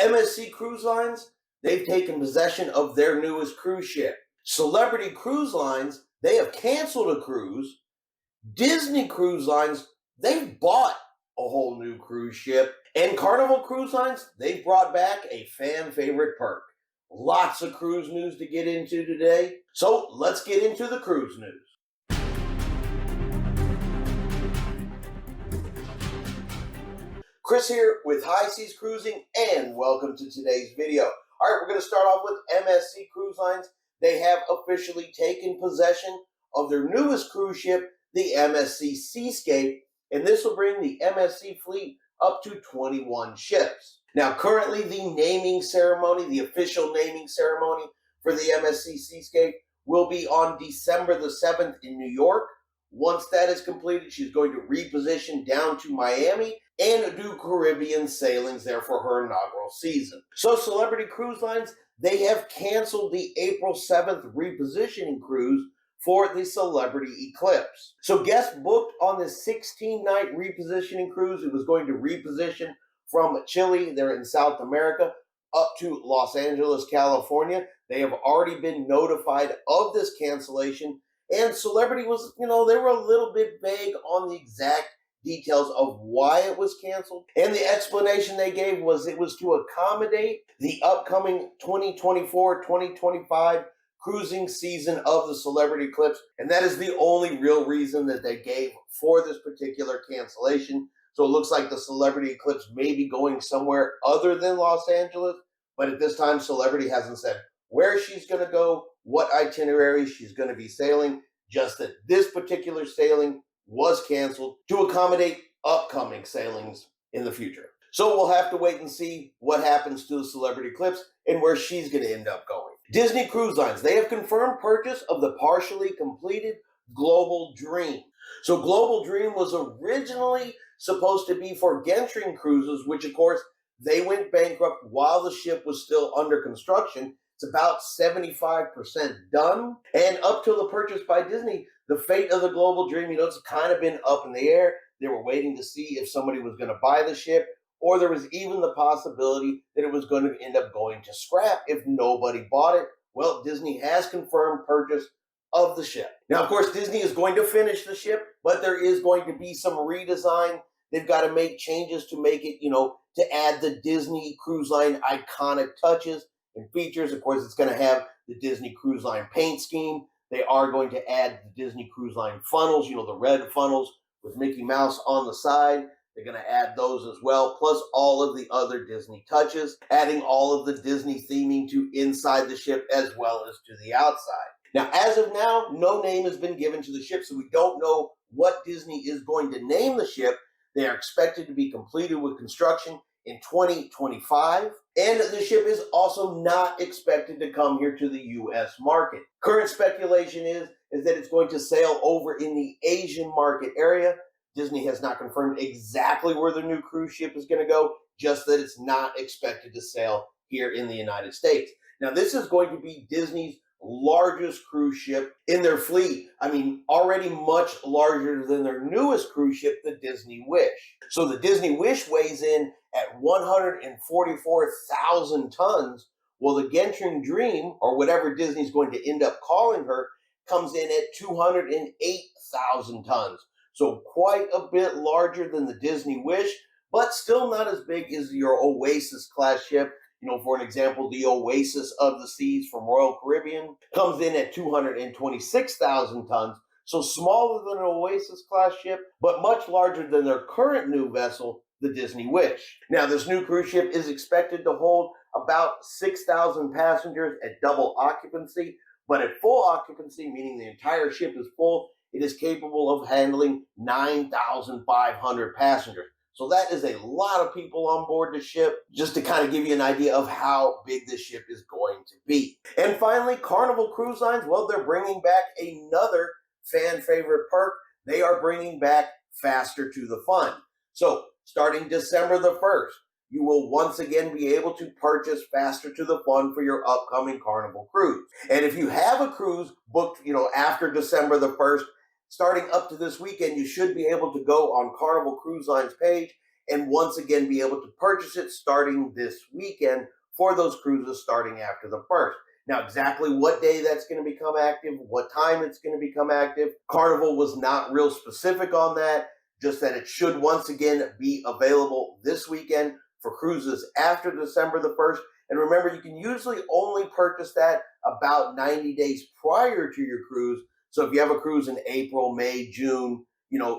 MSC Cruise Lines, they've taken possession of their newest cruise ship. Celebrity Cruise Lines, they have canceled a cruise. Disney Cruise Lines, they've bought a whole new cruise ship. And Carnival Cruise Lines, they've brought back a fan favorite perk. Lots of cruise news to get into today. So let's get into the cruise news. Chris here with High Seas Cruising, and welcome to today's video. All right, we're going to start off with MSC Cruise Lines. They have officially taken possession of their newest cruise ship, the MSC Seascape, and this will bring the MSC fleet up to 21 ships. Now, currently, the naming ceremony, the official naming ceremony for the MSC Seascape will be on December the 7th in New York. Once that is completed, she's going to reposition down to Miami and do Caribbean sailings there for her inaugural season. So Celebrity Cruise Lines, they have canceled the April 7th repositioning cruise for the Celebrity Eclipse. So guests booked on this 16-night repositioning cruise. It was going to reposition from Chile, there in South America, up to Los Angeles, California. They have already been notified of this cancellation, and Celebrity was, they were a little bit vague on the exact details of why it was canceled. And the explanation they gave was it was to accommodate the upcoming 2024-2025 cruising season of the Celebrity Eclipse. And that is the only real reason that they gave for this particular cancellation. So it looks like the Celebrity Eclipse may be going somewhere other than Los Angeles. But at this time, Celebrity hasn't said where she's going to go, what itinerary she's going to be sailing, just that this particular sailing was canceled to accommodate upcoming sailings in the future. So we'll have to wait and see what happens to the Celebrity Eclipse and where she's going to end up going. Disney Cruise Lines, they have confirmed purchase of the partially completed Global Dream. So Global Dream was originally supposed to be for Gentry cruises, which of course they went bankrupt while the ship was still under construction. It's about 75% done. And up till the purchase by Disney, the fate of the Global Dream, it's kind of been up in the air. They were waiting to see if somebody was going to buy the ship, or there was even the possibility that it was going to end up going to scrap if nobody bought it. Well, Disney has confirmed purchase of the ship. Now, of course, Disney is going to finish the ship, but there is going to be some redesign. They've got to make changes to make it, to add the Disney Cruise Line iconic touches and features. Of course, it's going to have the Disney Cruise Line paint scheme. They are going to add the Disney Cruise Line funnels, the red funnels with Mickey Mouse on the side. They're going to add those as well, plus all of the other Disney touches, adding all of the Disney theming to inside the ship as well as to the outside. Now, as of now, no name has been given to the ship, so we don't know what Disney is going to name the ship. They are expected to be completed with construction in 2025, and the ship is also not expected to come here to the U.S. market. Current speculation is that it's going to sail over in the Asian market area. Disney has not confirmed exactly where the new cruise ship is going to go, just that it's not expected to sail here in the United States. Now, this is going to be Disney's largest cruise ship in their fleet. Already much larger than their newest cruise ship, the Disney Wish. So the Disney Wish weighs in at 144,000 tons, while the Gentry Dream, or whatever Disney's going to end up calling her, comes in at 208,000 tons. So quite a bit larger than the Disney Wish, but still not as big as your Oasis class ship. For an example, the Oasis of the Seas from Royal Caribbean comes in at 226,000 tons. So smaller than an Oasis class ship, but much larger than their current new vessel, the Disney Wish. Now, this new cruise ship is expected to hold about 6,000 passengers at double occupancy, but at full occupancy, meaning the entire ship is full, it is capable of handling 9,500 passengers. So that is a lot of people on board the ship, just to kind of give you an idea of how big this ship is going to be. And finally, Carnival Cruise Lines, well, they're bringing back another fan favorite perk. They are bringing back Faster to the Fun. So starting December the 1st, you will once again be able to purchase Faster to the Fun for your upcoming Carnival cruise. And if you have a cruise booked, after December the 1st, starting up to this weekend, you should be able to go on Carnival Cruise Line's page and once again be able to purchase it starting this weekend for those cruises starting after the 1st. Now, exactly what day that's going to become active, what time it's going to become active, Carnival was not real specific on that, just that it should once again be available this weekend for cruises after December the 1st. And remember, you can usually only purchase that about 90 days prior to your cruise. So if you have a cruise in April, May, June,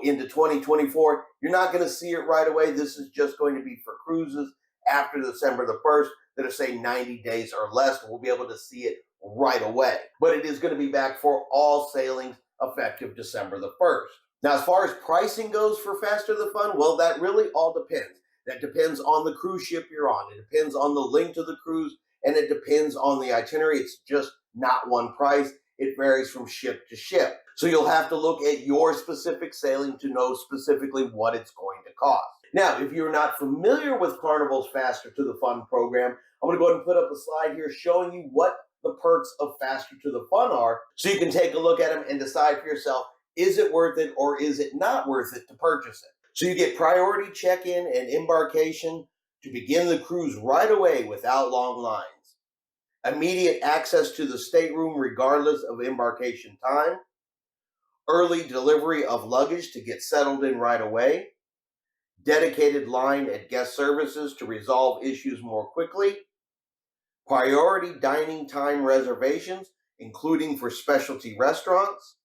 into 2024, you're not going to see it right away. This is just going to be for cruises after December the 1st that are, say, 90 days or less. We'll be able to see it right away. But it is going to be back for all sailings effective December the 1st. Now, as far as pricing goes for Faster the Fun, well, that really all depends. That depends on the cruise ship you're on. It depends on the length of the cruise, and it depends on the itinerary. It's just not one price. It varies from ship to ship. So you'll have to look at your specific sailing to know specifically what it's going to cost. Now, if you're not familiar with Carnival's Faster to the Fun program, I'm going to go ahead and put up a slide here showing you what the perks of Faster to the Fun are, so you can take a look at them and decide for yourself, is it worth it or is it not worth it to purchase it? So you get priority check-in and embarkation to begin the cruise right away without long lines. Immediate access to the stateroom regardless of embarkation time. Early delivery of luggage to get settled in right away. Dedicated line at guest services to resolve issues more quickly. Priority dining time reservations, including for specialty restaurants.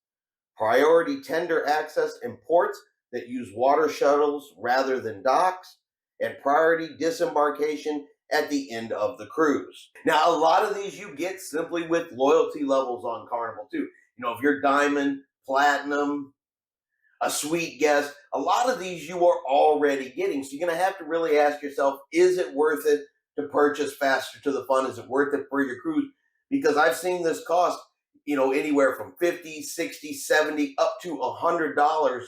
Priority tender access in ports that use water shuttles rather than docks, and priority disembarkation at the end of the cruise. Now, a lot of these you get simply with loyalty levels on Carnival too. If you're Diamond, Platinum, a Suite guest, a lot of these you are already getting. So you're going to have to really ask yourself, is it worth it to purchase Faster to the Fun? Is it worth it for your cruise? Because I've seen this cost, anywhere from $50, $60, $70, up to $100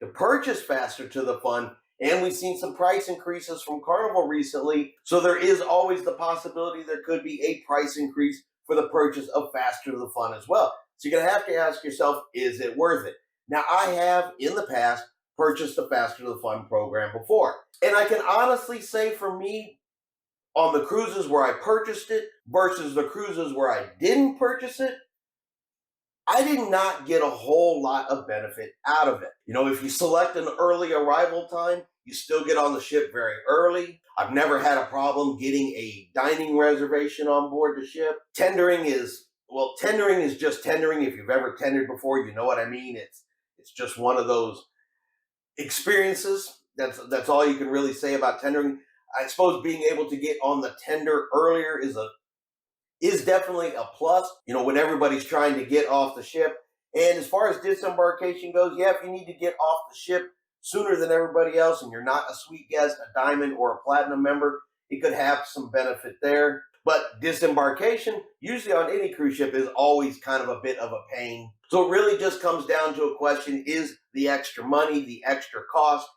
to purchase Faster to the Fun. And we've seen some price increases from Carnival recently. So there is always the possibility there could be a price increase for the purchase of Faster to the Fun as well. So you're going to have to ask yourself, is it worth it? Now, I have in the past purchased the Faster to the Fun program before. And I can honestly say for me, on the cruises where I purchased it versus the cruises where I didn't purchase it, I did not get a whole lot of benefit out of it. If you select an early arrival time, you still get on the ship very early. I've never had a problem getting a dining reservation on board the ship. Tendering is just tendering. If you've ever tendered before, you know what I mean. It's just one of those experiences. That's all you can really say about tendering. I suppose being able to get on the tender earlier is definitely a plus, when everybody's trying to get off the ship. And as far as disembarkation goes, if you need to get off the ship sooner than everybody else and you're not a Suite guest, a Diamond, or a Platinum member, it could have some benefit there. But disembarkation, usually on any cruise ship, is always kind of a bit of a pain. So it really just comes down to a question, is the extra money, the extra cost,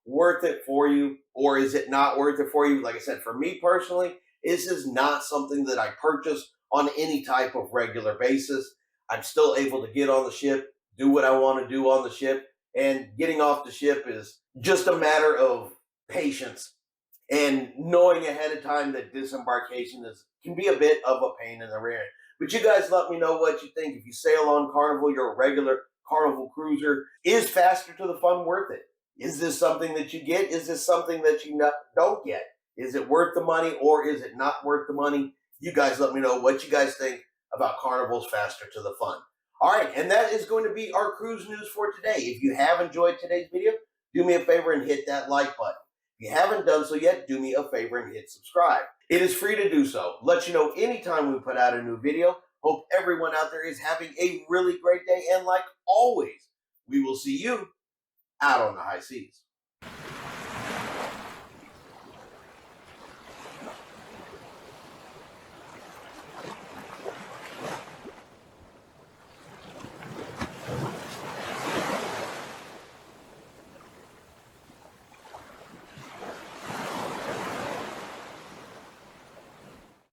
worth it for you, or is it not worth it for you? Like I said, for me personally, this is not something that I purchase on any type of regular basis. I'm still able to get on the ship, do what I want to do on the ship, and getting off the ship is just a matter of patience and knowing ahead of time that disembarkation can be a bit of a pain in the rear end. But you guys let me know what you think. If you sail on Carnival, you're a regular Carnival cruiser, is Faster to the Fun worth it? Is this something that you get? Is this something that you don't get? Is it worth the money or is it not worth the money? You guys let me know what you guys think about Carnival's Faster to the Fun. All right, and that is going to be our cruise news for today. If you have enjoyed today's video, do me a favor and hit that like button. If you haven't done so yet, do me a favor and hit subscribe. It is free to do so. Let you know anytime we put out a new video. Hope everyone out there is having a really great day. And like always, we will see you out on the high seas.